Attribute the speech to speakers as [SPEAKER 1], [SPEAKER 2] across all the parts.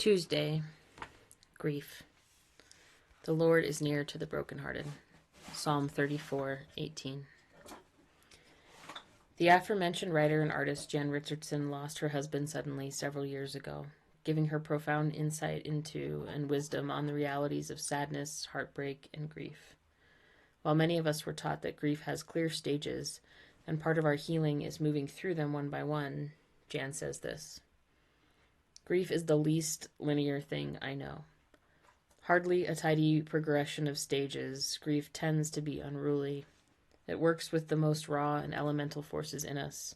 [SPEAKER 1] Tuesday, grief. The Lord is near to the brokenhearted. Psalm 34:18. The aforementioned writer and artist Jan Richardson lost her husband suddenly several years ago, giving her profound insight into and wisdom on the realities of sadness, heartbreak, and grief. While many of us were taught that grief has clear stages, and part of our healing is moving through them one by one, Jan says this: grief is the least linear thing I know. Hardly a tidy progression of stages, grief tends to be unruly. It works with the most raw and elemental forces in us,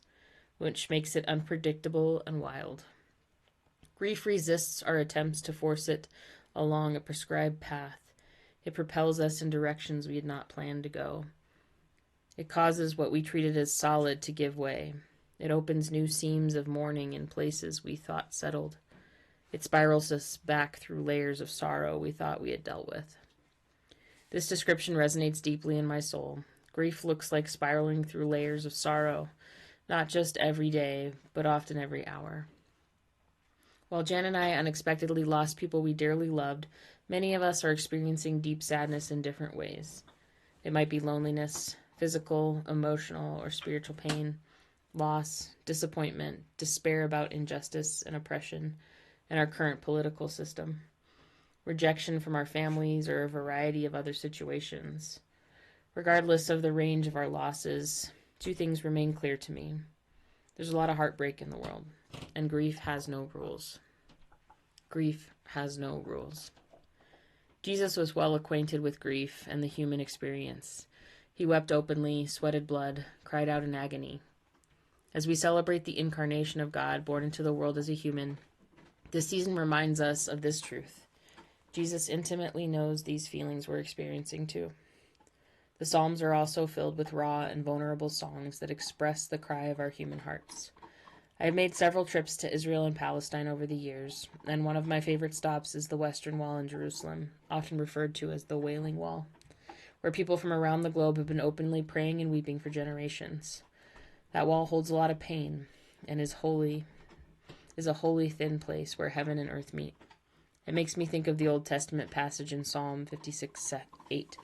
[SPEAKER 1] which makes it unpredictable and wild. Grief resists our attempts to force it along a prescribed path. It propels us in directions we had not planned to go. It causes what we treated as solid to give way. It opens new seams of mourning in places we thought settled. It spirals us back through layers of sorrow we thought we had dealt with. This description resonates deeply in my soul. Grief looks like spiraling through layers of sorrow, not just every day, but often every hour. While Jan and I unexpectedly lost people we dearly loved, many of us are experiencing deep sadness in different ways. It might be loneliness, physical, emotional, or spiritual pain, loss, disappointment, despair about injustice and oppression in our current political system, rejection from our families, or a variety of other situations. Regardless of the range of our losses, two things remain clear to me. There's a lot of heartbreak in the world, and grief has no rules. Grief has no rules. Jesus was well acquainted with grief and the human experience. He wept openly, sweated blood, cried out in agony. As we celebrate the incarnation of God born into the world as a human, this season reminds us of this truth. Jesus intimately knows these feelings we're experiencing too. The Psalms are also filled with raw and vulnerable songs that express the cry of our human hearts. I have made several trips to Israel and Palestine over the years, and one of my favorite stops is the Western Wall in Jerusalem, often referred to as the Wailing Wall, where people from around the globe have been openly praying and weeping for generations. That wall holds a lot of pain and is a holy thin place where heaven and earth meet. It makes me think of the Old Testament passage in Psalm 56:8.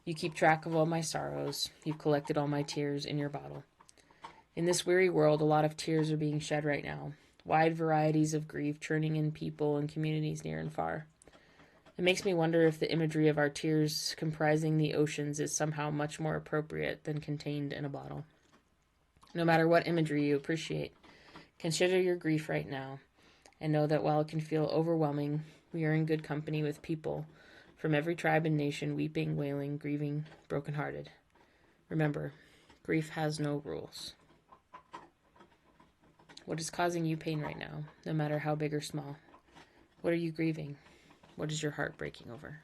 [SPEAKER 1] You keep track of all my sorrows. You've collected all my tears in your bottle. In this weary world, a lot of tears are being shed right now. Wide varieties of grief churning in people and communities near and far. It makes me wonder if the imagery of our tears comprising the oceans is somehow much more appropriate than contained in a bottle. No matter what imagery you appreciate, consider your grief right now, and know that while it can feel overwhelming, we are in good company with people from every tribe and nation, weeping, wailing, grieving, brokenhearted. Remember, grief has no rules. What is causing you pain right now, no matter how big or small? What are you grieving? What is your heart breaking over?